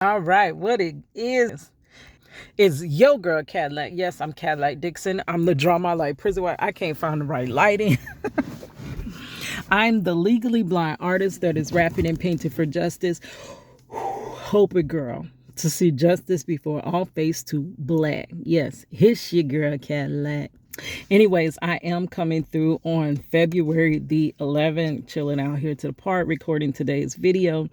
All right, what it is your girl Cadillac. Yes, I'm Cadillac Dixon. I'm the drama like prison wife. I can't find the right lighting. I'm the legally blind artist that is rapping and painting for justice. Hoping girl to see justice before all face to black. Yes, it's your girl Cadillac. Anyways, I am coming through on February the 11th, chilling out here to the park, recording today's video.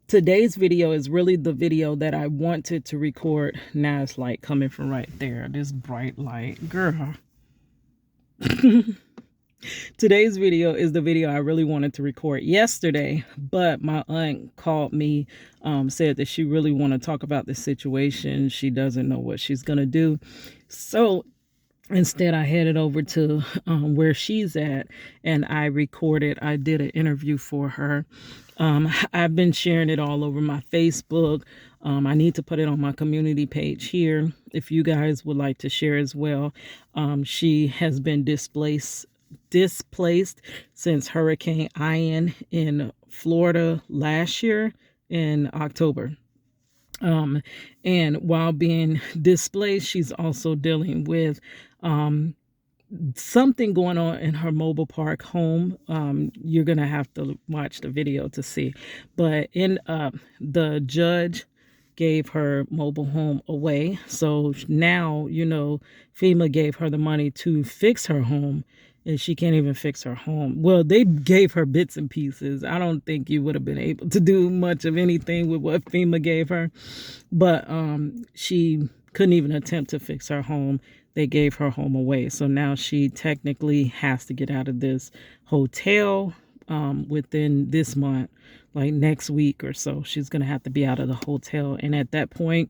Today's video is really the video that I wanted to record. Now it's like coming from right there, this bright light, girl. Today's video is the video I really wanted to record yesterday, but my aunt called me, said that she really want to talk about this situation. She doesn't know what she's going to do. So instead, I headed over to where she's at, and I did an interview for her. I've been sharing it all over my Facebook. I need to put it on my community page here if you guys would like to share as well. She has been displaced since Hurricane Ian in Florida last year in October. And while being displaced, she's also dealing with something going on in her mobile park home. You're going to have to watch the video to see. But the judge gave her mobile home away. So now, FEMA gave her the money to fix her home. And she can't even fix her home. Well, they gave her bits and pieces. I don't think you would have been able to do much of anything with what FEMA gave her. But she couldn't even attempt to fix her home. They gave her home away. So now she technically has to get out of this hotel within this month, like next week or so. She's going to have to be out of the hotel. And at that point,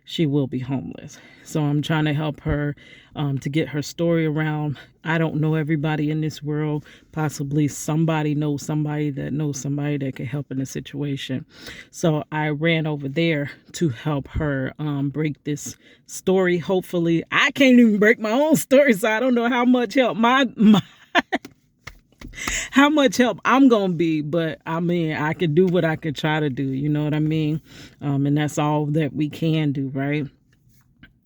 she will be homeless. So I'm trying to help her to get her story around. I don't know everybody in this world. Possibly somebody knows somebody that can help in the situation. So I ran over there to help her break this story. Hopefully, I can't even break my own story, so I don't know how much help how much help I'm gonna be, but I mean, I can do what I can try to do, you know what I mean? And that's all that we can do, right?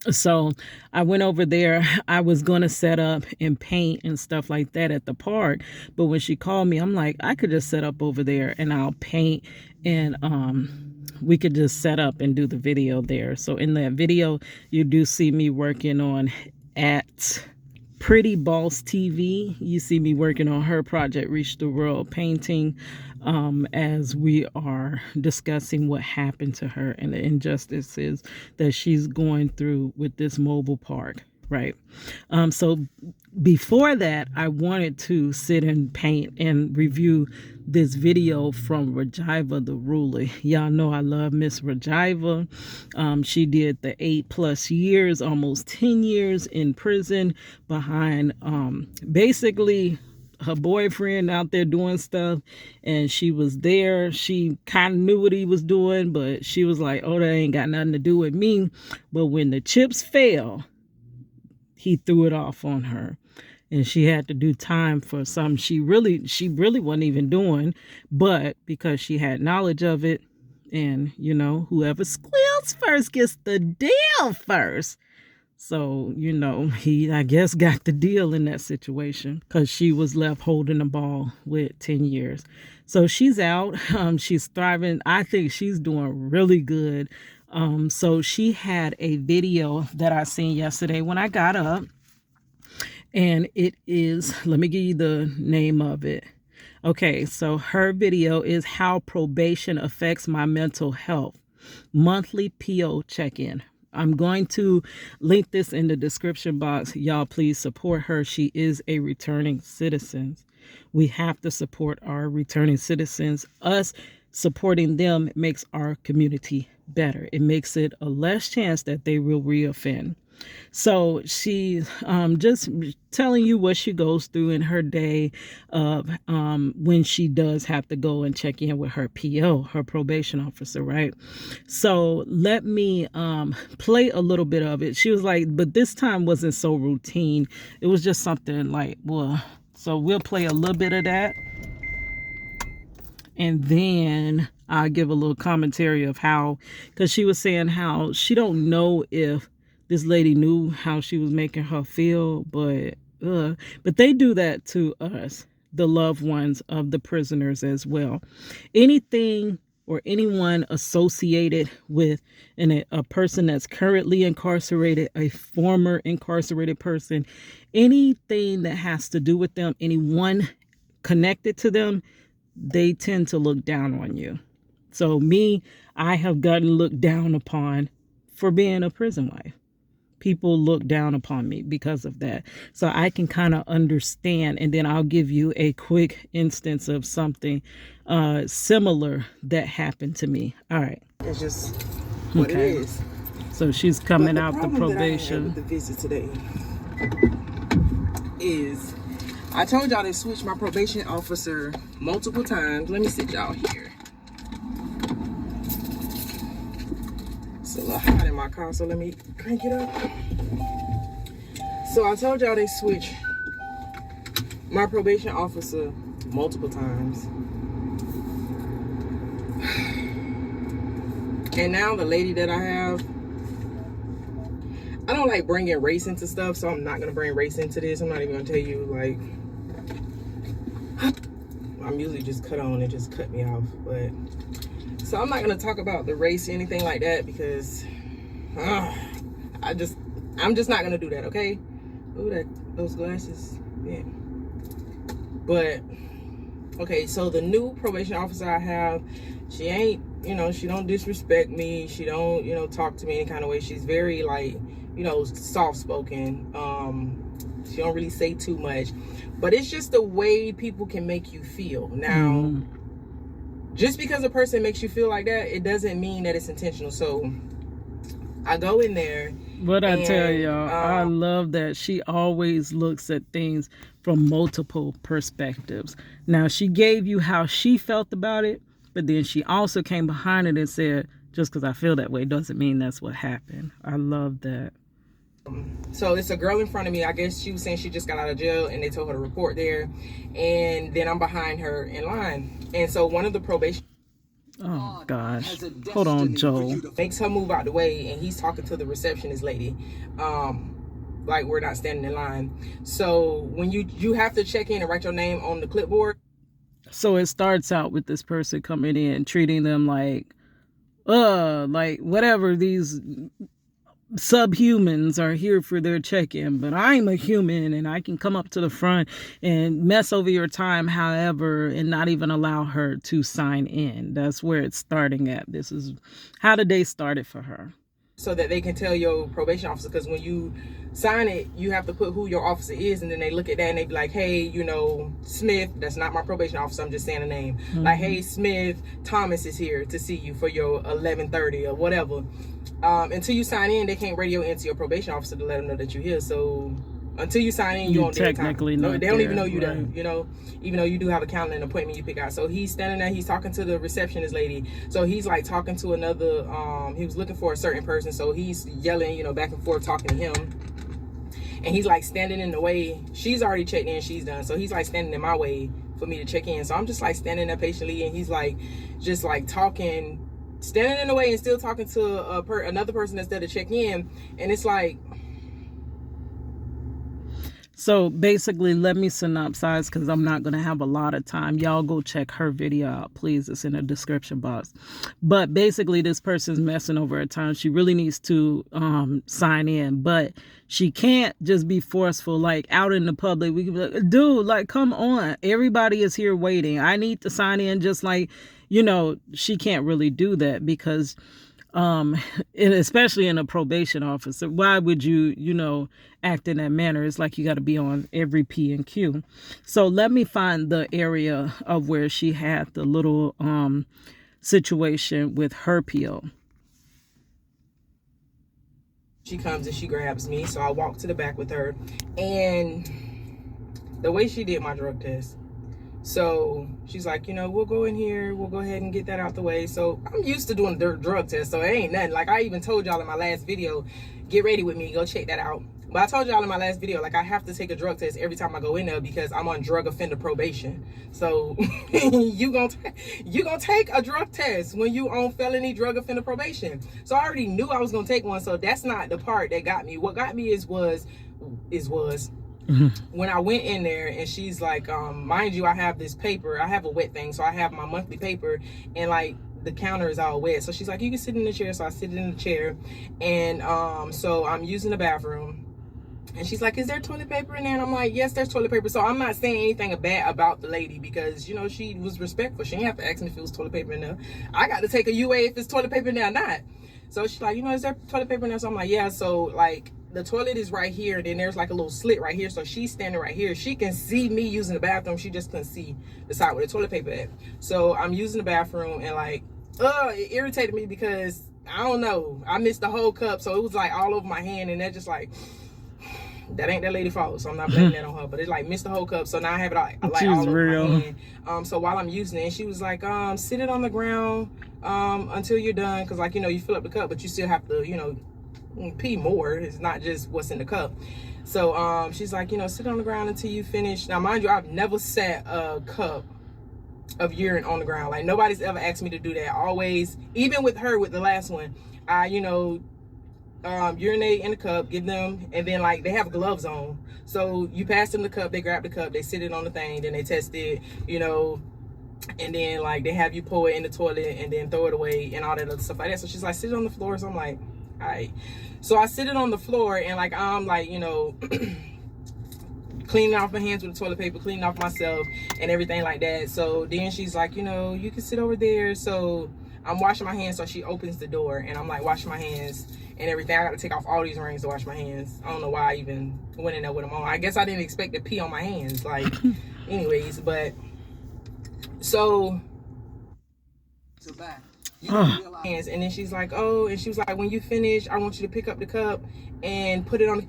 So I went over there. I was gonna set up and paint and stuff like that at the park, but when she called me, I'm like, I could just set up over there and I'll paint, and we could just set up and do the video there. So in that video, you do see me working on at Pretty Boss TV. You see me working on her project, Reach the World Painting, as we are discussing what happened to her and the injustices that she's going through with this mobile park, right? So before that, I wanted to sit and paint and review this video from Rajiva the Ruler. Y'all know I love Miss Rajiva. She did the 8+ years, almost 10 years in prison behind basically her boyfriend out there doing stuff, and she was there. She kind of knew what he was doing, but she was like, oh, that ain't got nothing to do with me. But when the chips fell, he threw it off on her, and she had to do time for something she really wasn't even doing, but because she had knowledge of it, and whoever squeals first gets the deal first. So, he, I guess, got the deal in that situation because she was left holding the ball with 10 years. So she's out. She's thriving. I think she's doing really good. So she had a video that I seen yesterday when I got up. And it is, let me give you the name of it. Okay, so her video is How Probation Affects My Mental Health. Monthly PO check-in. I'm going to link this in the description box. Y'all, please support her. She is a returning citizen. We have to support our returning citizens. Us supporting them makes our community better. It makes it a less chance that they will reoffend. So she's just telling you what she goes through in her day of when she does have to go and check in with her PO, her probation officer, right? So let me play a little bit of it. She was like, but this time wasn't so routine. It was just something like, so we'll play a little bit of that. And then I'll give a little commentary of how, because she was saying how she don't know if this lady knew how she was making her feel, but they do that to us, the loved ones of the prisoners as well. Anything or anyone associated with a person that's currently incarcerated, a former incarcerated person, anything that has to do with them, anyone connected to them, they tend to look down on you. So me, I have gotten looked down upon for being a prison wife. People look down upon me because of that. So I can kind of understand. And then I'll give you a quick instance of something similar that happened to me. All right. It's just what it is. So she's coming out the probation. That I had with the visit today is, I told y'all they switched my probation officer multiple times. Let me sit y'all here. It's a little hot in my car, so let me crank it up. So I told y'all they switched my probation officer multiple times. And now the lady that I have, I don't like bringing race into stuff, so I'm not going to bring race into this. I'm not even going to tell you, like, I'm usually just cut on and just cut me off, but so I'm not going to talk about the race or anything like that because I'm just not going to do that, okay? Ooh, those glasses, yeah. But okay, so the new probation officer I have, she ain't, she don't disrespect me, she don't, talk to me any kind of way. She's very, like, soft-spoken. She don't really say too much, but it's just the way people can make you feel. Now, just because a person makes you feel like that, it doesn't mean that it's intentional. So I go in there. What I tell y'all, I love that she always looks at things from multiple perspectives. Now, she gave you how she felt about it, but then she also came behind it and said, just because I feel that way doesn't mean that's what happened. I love that. So it's a girl in front of me. I guess she was saying she just got out of jail and they told her to report there. And then I'm behind her in line. And so one of the probation... Oh, gosh. Hold on, Joel. Makes her move out the way, and he's talking to the receptionist lady. Like, we're not standing in line. So when you have to check in and write your name on the clipboard. So it starts out with this person coming in, treating them like whatever, these subhumans are here for their check-in, but I'm a human and I can come up to the front and mess over your time, however, and not even allow her to sign in. That's where it's starting at. This is how the day started for her. So that they can tell your probation officer, because when you sign it, you have to put who your officer is, and then they look at that and they be like, hey, Smith, that's not my probation officer, I'm just saying a name. Like, hey, Smith, Thomas is here to see you for your 11:30 or whatever. Until you sign in, they can't radio into your probation officer to let them know that you're here. So until you sign in, you on their time. No, they don't even know you there, even though you do have a calendar and appointment you pick out. So he's standing there, he's talking to the receptionist lady. So he's like talking to another, he was looking for a certain person. So he's yelling, back and forth, talking to him. And he's like standing in the way. She's already checked in, she's done. So he's like standing in my way for me to check in. So I'm just like standing there patiently, and he's like, just like talking, standing in the way and still talking to another person that's there to check in. And it's like, so basically, let me synopsize because I'm not going to have a lot of time. Y'all go check her video out, please. It's in the description box. But basically, this person's messing over her time. She really needs to sign in, but she can't just be forceful, like out in the public. We can be like, dude, like, come on. Everybody is here waiting. I need to sign in, just like, she can't really do that because... and especially in a probation officer, why would you act in that manner? It's like you got to be on every P and Q. So let me find the area of where she had the little situation with her PO. She comes and she grabs me, so I walk to the back with her, and the way she did my drug test. So she's like, we'll go in here, we'll go ahead and get that out the way. So I'm used to doing drug tests, so it ain't nothing. Like I even told y'all in my last video, get ready with me, go check that out. But I told y'all in my last video, like, I have to take a drug test every time I go in there because I'm on drug offender probation. So you gonna take a drug test when you on felony drug offender probation. So I already knew I was gonna take one. So that's not the part that got me. What got me was when I went in there and she's like, mind you, I have this paper. I have a wet thing, so I have my monthly paper, and like the counter is all wet. So she's like, you can sit in the chair. So I sit in the chair, and so I'm using the bathroom. And she's like, is there toilet paper in there? And I'm like, yes, there's toilet paper. So I'm not saying anything bad about the lady because, you know, she was respectful. She didn't have to ask me if it was toilet paper in there. I got to take a UA if it's toilet paper in there or not. So she's like, you know, is there toilet paper in there? So I'm like, yeah. So, like, the toilet is right here. Then there's, like, a little slit right here. So she's standing right here. She can see me using the bathroom. She just couldn't see the side where the toilet paper at. So I'm using the bathroom, and, like, it irritated me because, I don't know, I missed the whole cup. So it was, like, all over my hand, and that just, like... that ain't that lady's fault, so I'm not blaming that on her. But it's like missed the whole cup, so now I have it like all over my hand. So while I'm using it, and she was like, sit it on the ground until you're done, because, like, you know, you fill up the cup, but you still have to, you know, pee more. It's not just what's in the cup. So she's like, you know, sit on the ground until you finish. Now, mind you, I've never sat a cup of urine on the ground. Like, nobody's ever asked me to do that. Always, even with her, with the last one, I, you know, urinate in the cup, give them, and then, like, they have gloves on, so you pass them the cup, they grab the cup, they sit it on the thing, then they test it, you know, and then, like, they have you pour it in the toilet and then throw it away and all that other stuff like that. So she's like, sit it on the floor. So I'm like, all right. So I sit it on the floor, and, like, I'm like, you know, cleaning off my hands with the toilet paper, cleaning off myself and everything like that. So then she's like, you know, you can sit over there. So I'm washing my hands. So she opens the door, and I'm like washing my hands and everything. I got to take off all these rings to wash my hands. I don't know why I even went in there with them on. I guess I didn't expect to pee on my hands. Like, anyways, but so back. Hands, and then she's like, oh, and she was like, when you finish, I want you to pick up the cup and put it on.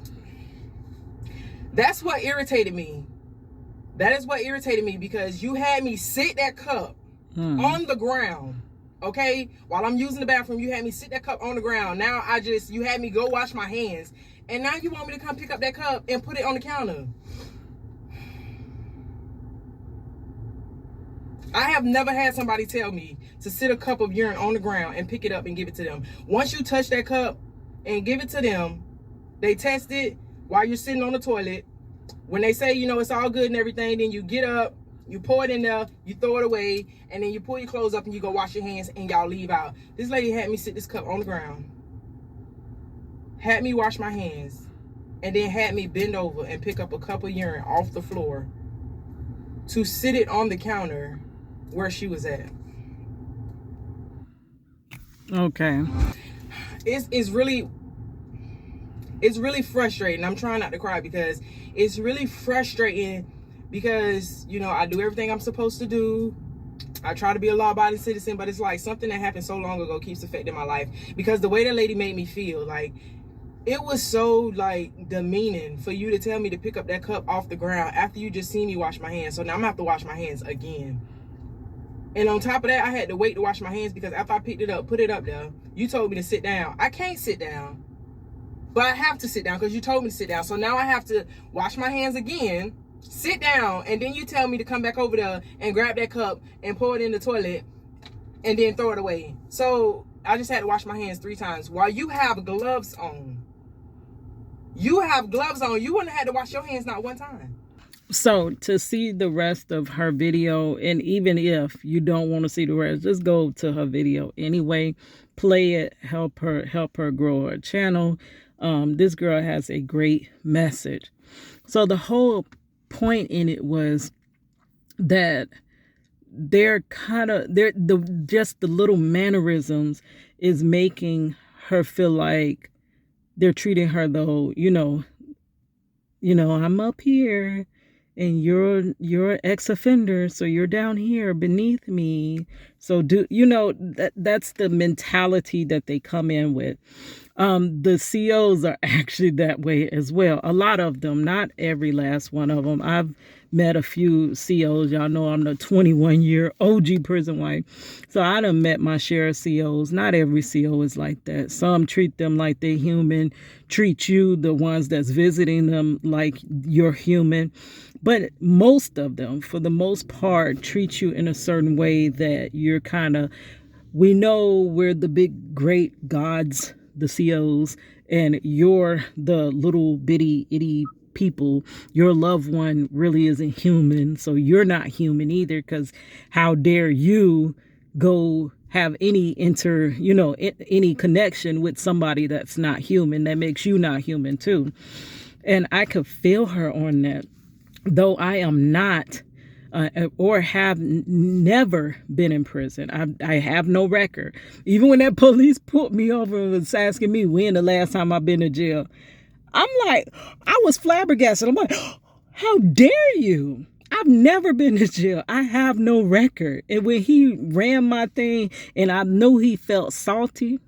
That's what irritated me. That is what irritated me, because you had me sit that cup on the ground. Okay, while I'm using the bathroom, you had me sit that cup on the ground. Now you had me go wash my hands, and now you want me to come pick up that cup and put it on the counter. I have never had somebody tell me to sit a cup of urine on the ground and pick it up and give it to them. Once you touch that cup and give it to them, they test it while you're sitting on the toilet. When they say, you know, it's all good and everything, then you get up, you pour it in there, you throw it away, and then you pull your clothes up and you go wash your hands and y'all leave out. This lady had me sit this cup on the ground, had me wash my hands, and then had me bend over and pick up a cup of urine off the floor to sit it on the counter where she was at. Okay. It's really frustrating. I'm trying not to cry because it's really frustrating because, you know, I do everything I'm supposed to do. I try to be a law-abiding citizen, but it's like something that happened so long ago keeps affecting my life, because the way that lady made me feel, like, it was so, like, demeaning for you to tell me to pick up that cup off the ground after you just seen me wash my hands. So now I'm gonna have to wash my hands again. And on top of that, I had to wait to wash my hands because after I picked it up, put it up there, you told me to sit down. I can't sit down, but I have to sit down because you told me to sit down. So now I have to wash my hands again, sit down, and then you tell me to come back over there and grab that cup and pour it in the toilet and then throw it away. So I just had to wash my hands 3 times while you have gloves on. You have gloves on. You wouldn't have had to wash your hands not one time. So to see the rest of her video, and even if you don't want to see the rest, just go to her video anyway, play it, help her grow her channel. This girl has a great message. So the whole point in it was that just the little mannerisms is making her feel like they're treating her though, you know, I'm up here and you're ex-offender, so you're down here beneath me. So that's the mentality that they come in with. The COs are actually that way as well. A lot of them, not every last one of them. I've met a few COs. Y'all know I'm the 21-year OG prison wife. So I done met my share of COs. Not every CO is like that. Some treat them like they're human, treat you, the ones that's visiting them, like you're human. But most of them, for the most part, treat you in a certain way that you're kind of, we know we're the big, great gods, the COs, and you're the little bitty, itty people. Your loved one really isn't human, so you're not human either, because how dare you go have any any connection with somebody that's not human, that makes you not human too. And I could feel her on that. Though I am not or have never been in prison. I have no record. Even when that police pulled me over and was asking me when the last time I've been to jail, I'm like, I was flabbergasted. I'm like, how dare you? I've never been to jail. I have no record. And when he ran my thing and I knew he felt salty,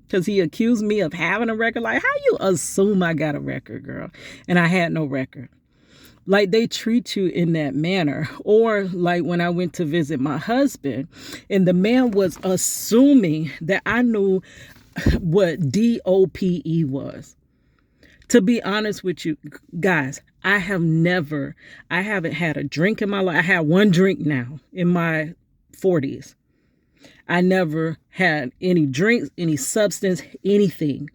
because he accused me of having a record. Like, how you assume I got a record, girl? And I had no record. Like, they treat you in that manner. Or like when I went to visit my husband and the man was assuming that I knew what DOPE was. To be honest with you guys, I haven't had a drink in my life. I had one drink now in my 40s. I never had any drinks, any substance, anything.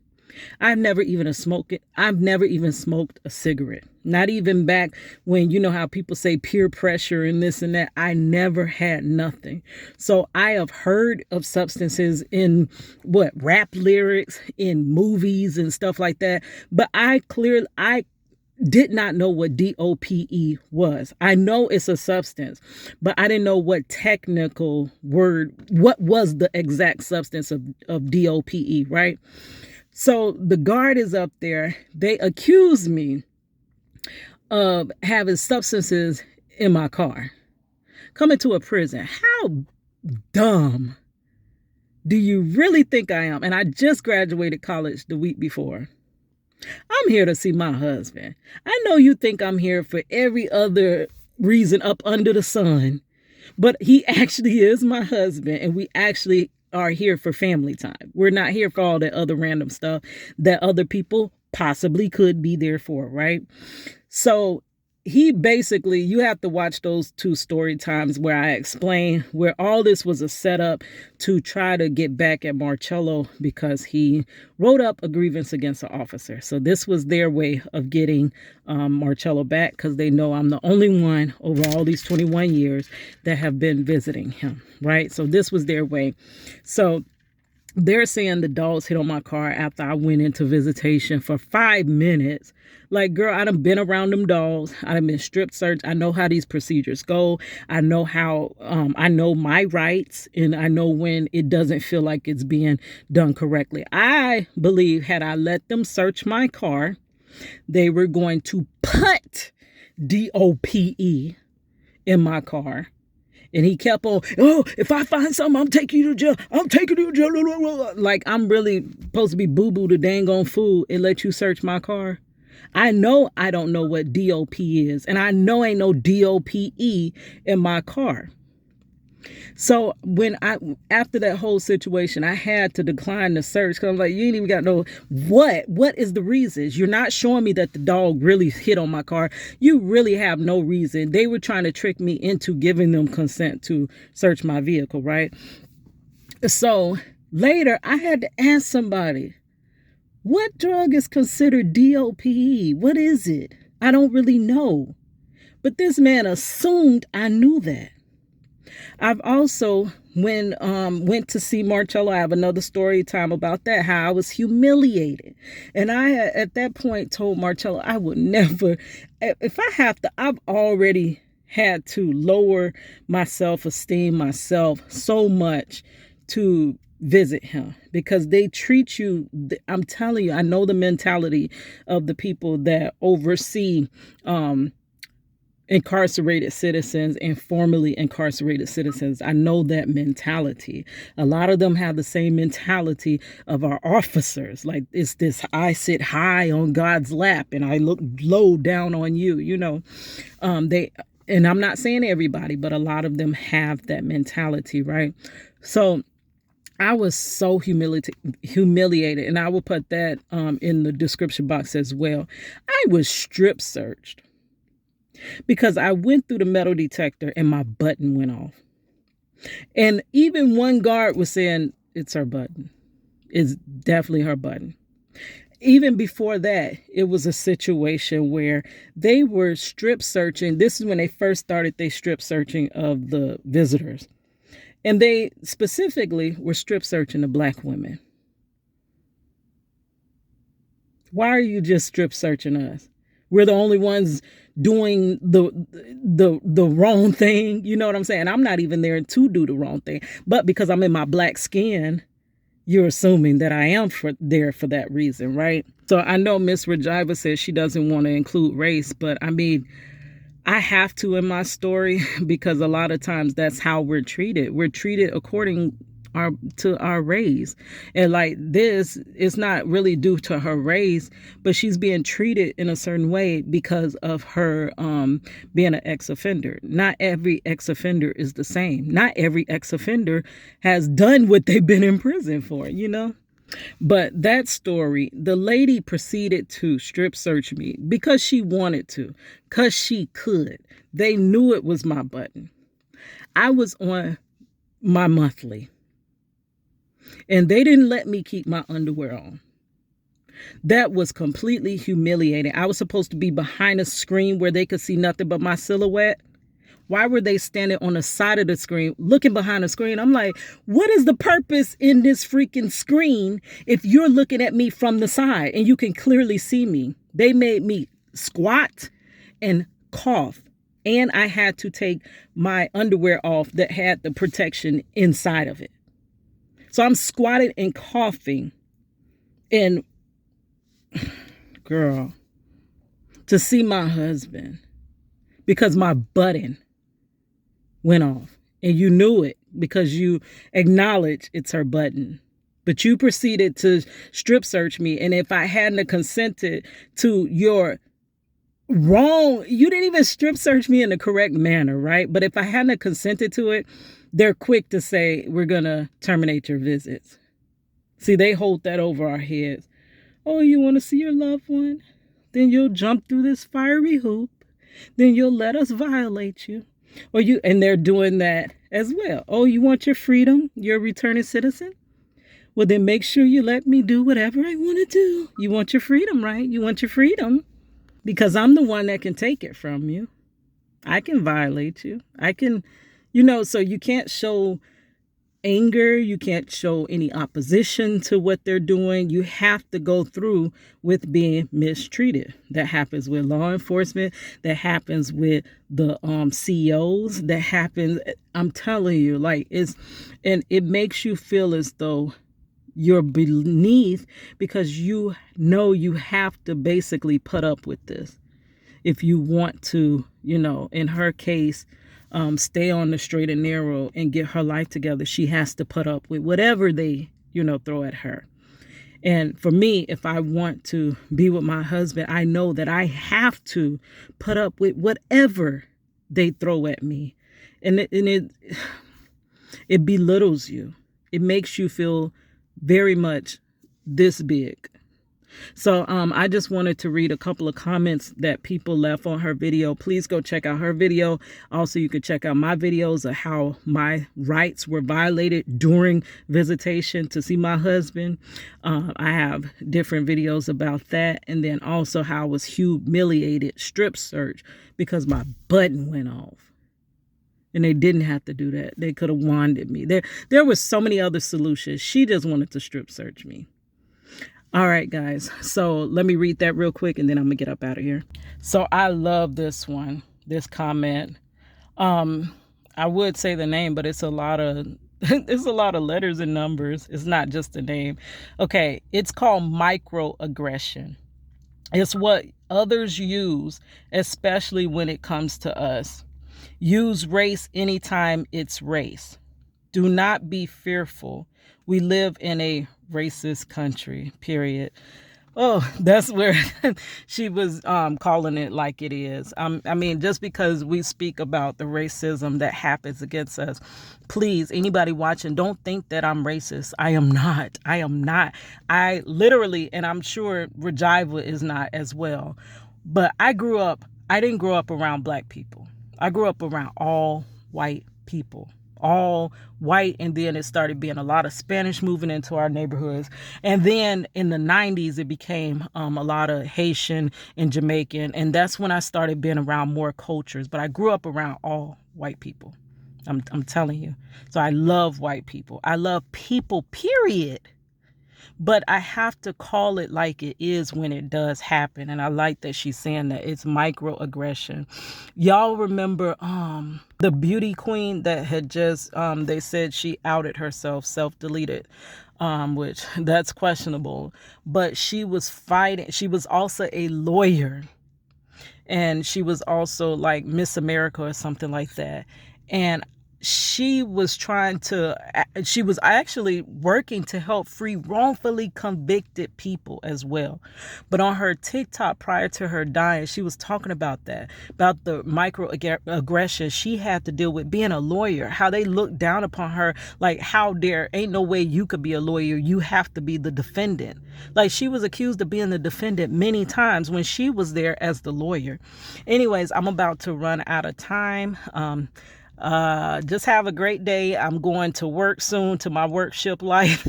I've never even smoked a cigarette. Not even back when, you know how people say peer pressure and this and that. I never had nothing. So I have heard of substances in rap lyrics, in movies and stuff like that. But I did not know what DOPE was. I know it's a substance, but I didn't know what technical word, what was the exact substance of DOPE, right? So the guard is up there. They accuse me of having substances in my car. Coming to a prison. How dumb do you really think I am? And I just graduated college the week before. I'm here to see my husband. I know you think I'm here for every other reason up under the sun, but he actually is my husband, and we actually are here for family time. We're not here for all that other random stuff that other people possibly could be there for, right? So he basically, you have to watch those 2 story times where I explain where all this was a setup to try to get back at Marcello because he wrote up a grievance against an officer. So this was their way of getting Marcello back, because they know I'm the only one over all these 21 years that have been visiting him, right? So this was their way. So they're saying the dogs hit on my car after I went into visitation for 5 minutes. Like, girl, I done been around them dogs. I done been strip searched. I know how these procedures go. I know how, I know my rights, and I know when it doesn't feel like it's being done correctly. I believe had I let them search my car, they were going to put DOPE in my car. And he kept on, oh, if I find something, I'm taking you to jail. I'm taking you to jail. Like, I'm really supposed to be boo-boo the dang on fool and let you search my car. I know I don't know what DOP is. And I know ain't no DOPE in my car. So after that whole situation, I had to decline the search, because I'm like, you ain't even got no, what is the reasons? You're not showing me that the dog really hit on my car. You really have no reason. They were trying to trick me into giving them consent to search my vehicle, right? So later I had to ask somebody, what drug is considered DOPE? What is it? I don't really know. But this man assumed I knew that. I've also, went to see Marcello, I have another story time about that, how I was humiliated. And I, at that point, told Marcello I would never, if I have to, I've already had to lower my self-esteem, myself so much to visit him, because they treat you, I'm telling you, I know the mentality of the people that oversee, incarcerated citizens and formerly incarcerated citizens. I know that mentality. A lot of them have the same mentality of our officers. Like, it's this, I sit high on God's lap and I look low down on you, you know. And I'm not saying everybody, but a lot of them have that mentality, right? So I was so humiliated, and I will put that in the description box as well. I was strip searched because I went through the metal detector and my button went off. And even one guard was saying, it's her button. It's definitely her button. Even before that, it was a situation where they were strip searching. This is when they first started their strip searching of the visitors. And they specifically were strip searching the black women. Why are you just strip searching us? We're the only ones doing the wrong thing. You know what I'm saying? I'm not even there to do the wrong thing. But because I'm in my black skin, you're assuming that I am there for that reason, right? So I know Miss Rajiva says she doesn't want to include race, but I mean, I have to in my story because a lot of times that's how we're treated. We're treated according to our race. And like this, it's not really due to her race, but she's being treated in a certain way because of her being an ex-offender. Not every ex-offender is the same. Not every ex-offender has done what they've been in prison for, you know? But that story, the lady proceeded to strip search me because she wanted to, because she could. They knew it was my button. I was on my monthly, and they didn't let me keep my underwear on. That was completely humiliating. I was supposed to be behind a screen where they could see nothing but my silhouette. Why were they standing on the side of the screen, looking behind the screen? I'm like, what is the purpose in this freaking screen if you're looking at me from the side and you can clearly see me? They made me squat and cough. And I had to take my underwear off that had the protection inside of it. So I'm squatted and coughing. And girl, to see my husband, because my button went off, and you knew it because you acknowledged it's her button, but you proceeded to strip search me. And if I hadn't consented to your wrong, you didn't even strip search me in the correct manner, right? But if I hadn't consented to it, they're quick to say, we're gonna terminate your visits. See, they hold that over our heads. Oh, you want to see your loved one? Then you'll jump through this fiery hoop. Then you'll let us violate you. And they're doing that as well. Oh, you want your freedom? You're a returning citizen? Well, then make sure you let me do whatever I want to do. You want your freedom, right? You want your freedom because I'm the one that can take it from you. I can violate you. I can, so you can't show anger. You can't show any opposition to what they're doing. You have to go through with being mistreated. That happens with law enforcement. That happens with the CEOs. That happens, I'm telling you, and it makes you feel as though you're beneath because you know you have to basically put up with this. If you want to, in her case, stay on the straight and narrow and get her life together, she has to put up with whatever they, throw at her. And for me, if I want to be with my husband, I know that I have to put up with whatever they throw at me. And it belittles you. It makes you feel very much this big. So I just wanted to read a couple of comments that people left on her video. Please go check out her video. Also, you can check out my videos of how my rights were violated during visitation to see my husband. I have different videos about that. And then also how I was humiliated, strip search, because my button went off. And they didn't have to do that. They could have wanded me. There were so many other solutions. She just wanted to strip search me. All right, guys. So let me read that real quick and then I'm gonna get up out of here. So I love this one, this comment. I would say the name, but it's a lot of letters and numbers. It's not just a name. Okay, it's called microaggression. It's what others use, especially when it comes to us. Use race anytime it's race. Do not be fearful. We live in a racist country, period. Oh, that's where she was calling it like it is. I mean, just because we speak about the racism that happens against us, please, anybody watching, don't think that I'm racist. I am not. I am not. I literally, and I'm sure Regiva is not as well. But I didn't grow up around black people. I grew up around all white people, all white, and then it started being a lot of Spanish moving into our neighborhoods, and then in the 90s it became a lot of Haitian and Jamaican, and that's when I started being around more cultures. But I grew up around all white people. I'm telling you. So I love white people. I love people, period. But I have to call it like it is when it does happen. And I like that she's saying that it's microaggression. Y'all remember the beauty queen that had just they said she outed herself, self-deleted, which that's questionable. But she was fighting. She was also a lawyer. And she was also like Miss America or something like that. And she was actually working to help free wrongfully convicted people as well. But on her TikTok prior to her dying, she was talking about that, about the microaggression she had to deal with being a lawyer, how they looked down upon her, like, how dare, ain't no way you could be a lawyer, you have to be the defendant. Like, she was accused of being the defendant many times when she was there as the lawyer. Anyways, I'm about to run out of time. Just have a great day. I'm going to work soon, to my workshop life.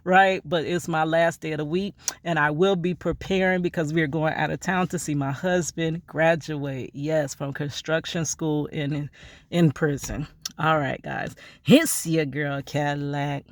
Right, but it's my last day of the week, and I will be preparing because we're going out of town to see my husband graduate, yes, from construction school in prison. All right, guys, it's your girl Cadillac.